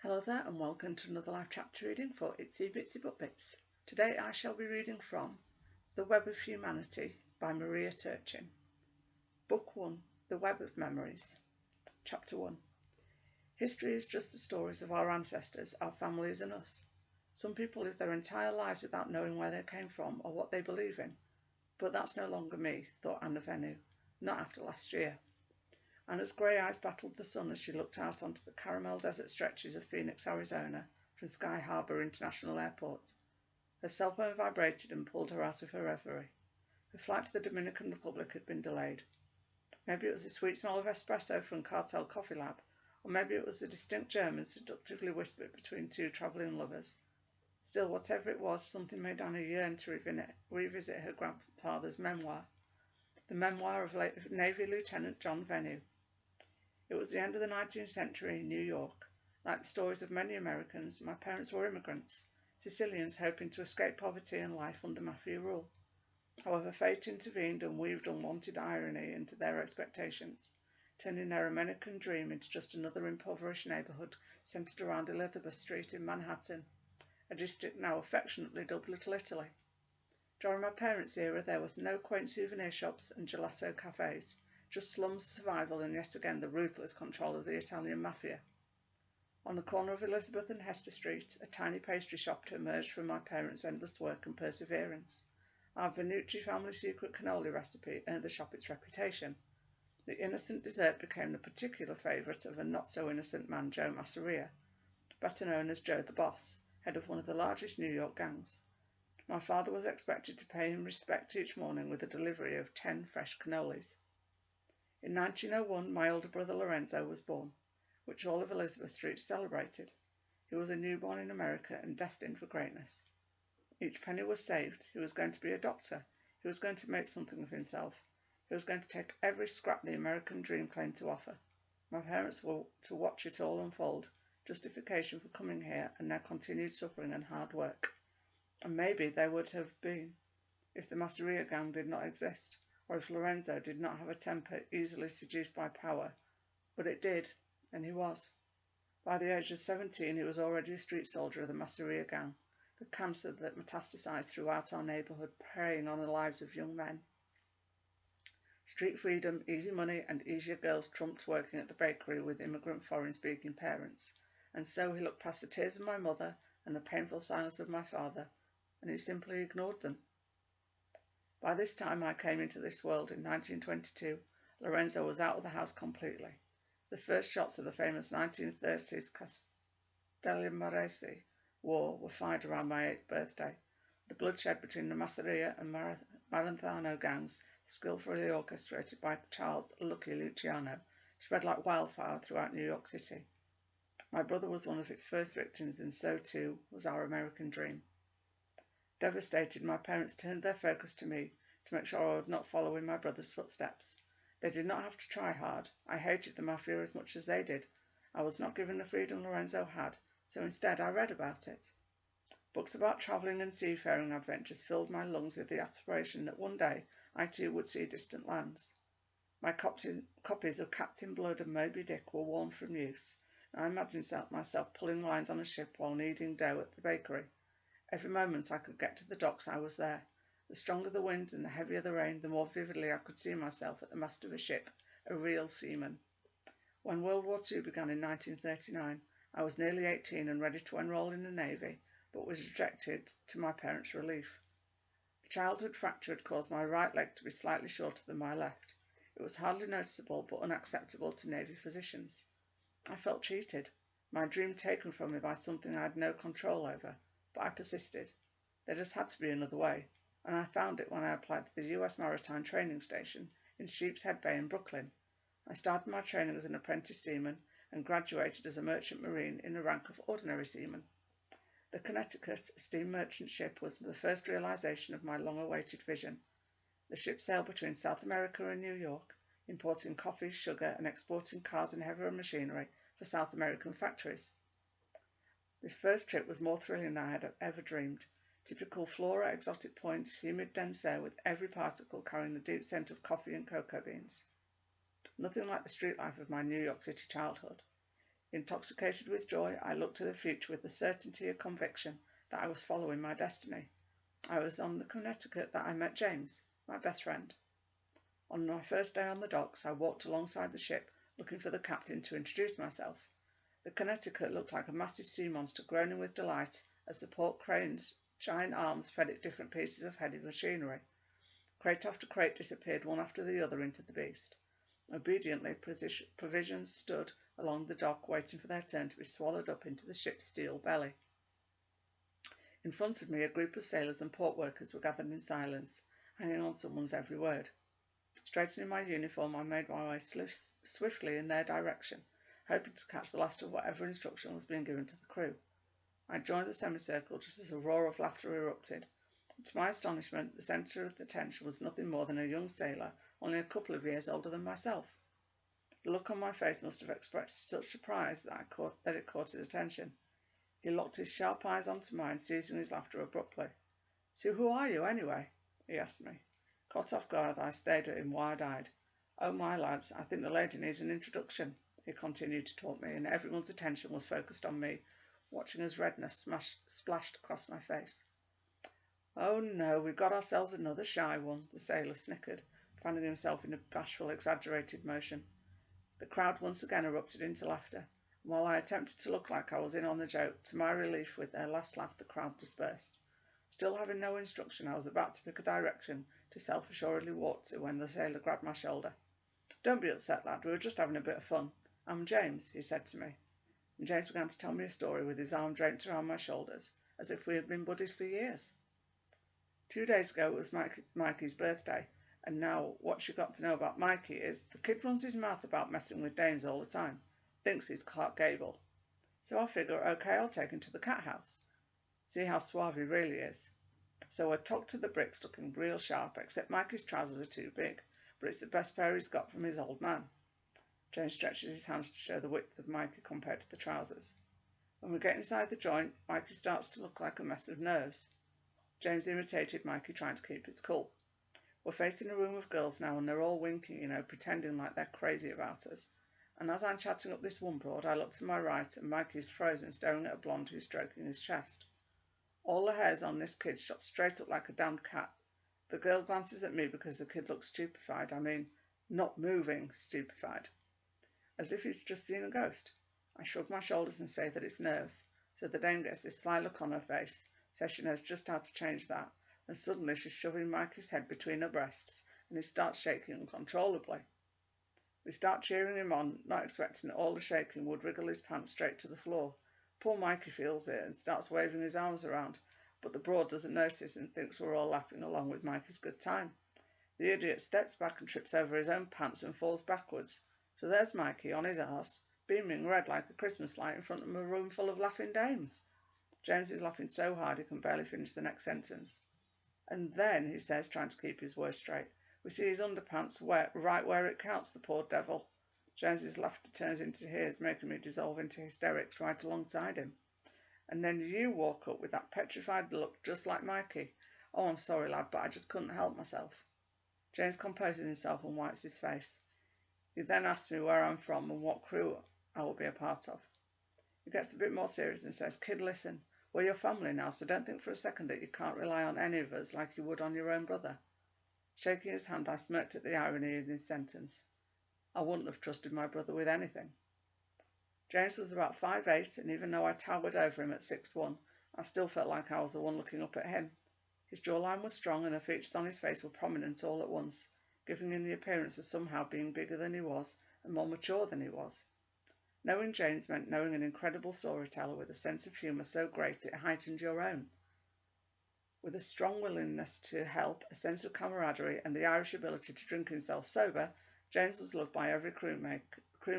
Hello there and welcome to another live chapter reading for Itsy Bitsy Book Bits. Today I shall be reading from The Web of Humanity by Maria Turchin. Book 1, The Web of Memories. Chapter 1. History is just the stories of our ancestors, our families and us. Some people live their entire lives without knowing where they came from or what they believe in. But that's no longer me, thought Anna Venue, not after last year. Anna's grey eyes battled the sun as she looked out onto the caramel desert stretches of Phoenix, Arizona, from Sky Harbor International Airport. Her cell phone vibrated and pulled her out of her reverie. Her flight to the Dominican Republic had been delayed. Maybe it was the sweet smell of espresso from Cartel Coffee Lab, or maybe it was the distinct German seductively whispered between two travelling lovers. Still, whatever it was, something made Anna yearn to revisit her grandfather's memoir, the memoir of Navy Lieutenant John Venue. It was the end of the 19th century in New York. Like the stories of many Americans, my parents were immigrants, Sicilians hoping to escape poverty and life under mafia rule. However, fate intervened and weaved unwanted irony into their expectations, turning their American dream into just another impoverished neighborhood centered around Elizabeth Street in Manhattan, a district now affectionately dubbed Little Italy. During my parents' era, there was no quaint souvenir shops and gelato cafes, just slums survival and yet again the ruthless control of the Italian mafia. On the corner of Elizabeth and Hester Street, a tiny pastry shop emerged from my parents' endless work and perseverance. Our Venucci family secret cannoli recipe earned the shop its reputation. The innocent dessert became the particular favourite of a not-so-innocent man, Joe Masseria, better known as Joe the Boss, head of one of the largest New York gangs. My father was expected to pay him respect each morning with a delivery of 10 fresh cannolis. In 1901, my older brother Lorenzo was born, which all of Elizabeth Street celebrated. He was a newborn in America and destined for greatness. Each penny was saved. He was going to be a doctor. He was going to make something of himself. He was going to take every scrap the American dream claimed to offer. My parents were to watch it all unfold, justification for coming here and their continued suffering and hard work. And maybe they would have been if the Masseria gang did not exist, or if Lorenzo did not have a temper easily seduced by power. But it did, and he was. By the age of 17, he was already a street soldier of the Masseria gang, the cancer that metastasized throughout our neighborhood, preying on the lives of young men. Street freedom, easy money, and easier girls trumped working at the bakery with immigrant foreign-speaking parents, and so he looked past the tears of my mother and the painful silence of my father, and he simply ignored them. By this time I came into this world in 1922, Lorenzo was out of the house completely. The first shots of the famous 1930s Castellammarese War were fired around my 8th birthday. The bloodshed between the Masseria and Maranzano gangs, skillfully orchestrated by Charles "Lucky" Luciano, spread like wildfire throughout New York City. My brother was one of its first victims, and so too was our American dream. Devastated, my parents turned their focus to me to make sure I would not follow in my brother's footsteps. They did not have to try hard. I hated the mafia as much as they did. I was not given the freedom Lorenzo had, so instead I read about it. Books about travelling and seafaring adventures filled my lungs with the aspiration that one day I too would see distant lands. My copies of Captain Blood and Moby Dick were worn from use, and I imagined myself pulling lines on a ship while kneading dough at the bakery. Every moment I could get to the docks, I was there. The stronger the wind and the heavier the rain, the more vividly I could see myself at the mast of a ship, a real seaman. When World War II began in 1939, I was nearly 18 and ready to enroll in the Navy, but was rejected to my parents' relief. A childhood fracture had caused my right leg to be slightly shorter than my left. It was hardly noticeable, but unacceptable to Navy physicians. I felt cheated, my dream taken from me by something I had no control over. But I persisted. There just had to be another way, and I found it when I applied to the U.S. Maritime Training Station in Sheepshead Bay in Brooklyn. I started my training as an apprentice seaman and graduated as a merchant marine in the rank of ordinary seaman. The Connecticut steam merchant ship was the first realization of my long-awaited vision. The ship sailed between South America and New York, importing coffee, sugar, and exporting cars and heavy machinery for South American factories. This first trip was more thrilling than I had ever dreamed. Typical flora, exotic points, humid dense air with every particle carrying the deep scent of coffee and cocoa beans. Nothing like the street life of my New York City childhood. Intoxicated with joy, I looked to the future with the certainty of conviction that I was following my destiny. I was on the Connecticut that I met James, my best friend. On my first day on the docks, I walked alongside the ship, looking for the captain to introduce myself. The Connecticut looked like a massive sea monster groaning with delight as the port crane's giant arms fed it different pieces of heavy machinery. Crate after crate disappeared one after the other into the beast. Obediently, provisions stood along the dock waiting for their turn to be swallowed up into the ship's steel belly. In front of me, a group of sailors and port workers were gathered in silence, hanging on someone's every word. Straightening my uniform, I made my way swiftly in their direction, hoping to catch the last of whatever instruction was being given to the crew. I joined the semicircle just as a roar of laughter erupted. To my astonishment, the centre of the attention was nothing more than a young sailor, only a couple of years older than myself. The look on my face must have expressed such surprise that it caught his attention. He locked his sharp eyes onto mine, ceasing his laughter abruptly. "So who are you, anyway?" he asked me. Caught off guard, I stared at him wide-eyed. "Oh, my lads, I think the lady needs an introduction," he continued to taunt me, and everyone's attention was focused on me, watching as redness splashed across my face. "Oh, no, we've got ourselves another shy one," the sailor snickered, fanning himself in a bashful, exaggerated motion. The crowd once again erupted into laughter, and while I attempted to look like I was in on the joke, to my relief, with their last laugh the crowd dispersed. Still having no instruction, I was about to pick a direction to self-assuredly walk to when the sailor grabbed my shoulder. "Don't be upset, lad, we were just having a bit of fun. I'm James," he said to me, and James began to tell me a story with his arm draped around my shoulders, as if we had been buddies for years. 2 days ago it was Mikey's birthday, and now what you got to know about Mikey is the kid runs his mouth about messing with dames all the time. Thinks he's Clark Gable. So I figure, okay, I'll take him to the cat house. See how suave he really is. So I tucked to the bricks looking real sharp, except Mikey's trousers are too big, but it's the best pair he's got from his old man. James stretches his hands to show the width of Mikey compared to the trousers. When we get inside the joint, Mikey starts to look like a mess of nerves. James imitated Mikey, trying to keep his cool. We're facing a room of girls now, and they're all winking, pretending like they're crazy about us. And as I'm chatting up this one broad, I look to my right, and Mikey's frozen, staring at a blonde who's stroking his chest. All the hairs on this kid shot straight up like a damned cat. The girl glances at me because the kid looks stupefied. I mean, not moving, stupefied. As if he's just seen a ghost. I shrug my shoulders and say that it's nerves, so the dame gets this sly look on her face, says she knows just how to change that, and suddenly she's shoving Mikey's head between her breasts, and he starts shaking uncontrollably. We start cheering him on, not expecting that all the shaking would wriggle his pants straight to the floor. Poor Mikey feels it and starts waving his arms around, but the broad doesn't notice and thinks we're all laughing along with Mikey's good time. The idiot steps back and trips over his own pants and falls backwards. So there's Mikey on his arse, beaming red like a Christmas light in front of a room full of laughing dames. James is laughing so hard he can barely finish the next sentence. "And then," he says, trying to keep his words straight, "we see his underpants wet right where it counts, the poor devil." James's laughter turns into tears, making me dissolve into hysterics right alongside him. "And then you walk up with that petrified look just like Mikey. Oh, I'm sorry, lad, but I just couldn't help myself." James composes himself and wipes his face. He then asks me where I'm from and what crew I will be a part of. He gets a bit more serious and says, "Kid, listen, we're your family now, so don't think for a second that you can't rely on any of us like you would on your own brother." Shaking his hand, I smirked at the irony in his sentence. I wouldn't have trusted my brother with anything. James was about 5'8", and even though I towered over him at 6'1", I still felt like I was the one looking up at him. His jawline was strong and the features on his face were prominent all at once, giving him the appearance of somehow being bigger than he was and more mature than he was. Knowing James meant knowing an incredible storyteller with a sense of humour so great it heightened your own. With a strong willingness to help, a sense of camaraderie, and the Irish ability to drink himself sober, James was loved by every crew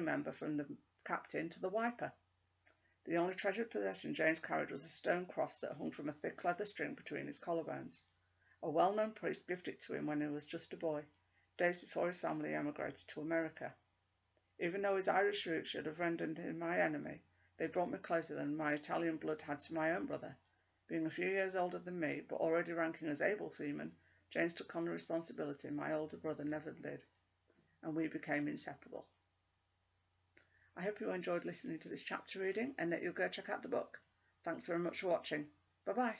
member from the captain to the wiper. The only treasured possession James carried was a stone cross that hung from a thick leather string between his collarbones. A well-known priest gifted it to him when he was just a boy, days before his family emigrated to America. Even though his Irish roots should have rendered him my enemy, they brought me closer than my Italian blood had to my own brother. Being a few years older than me, but already ranking as able seaman, James took on a responsibility my older brother never did, and we became inseparable. I hope you enjoyed listening to this chapter reading and that you'll go check out the book. Thanks very much for watching. Bye bye.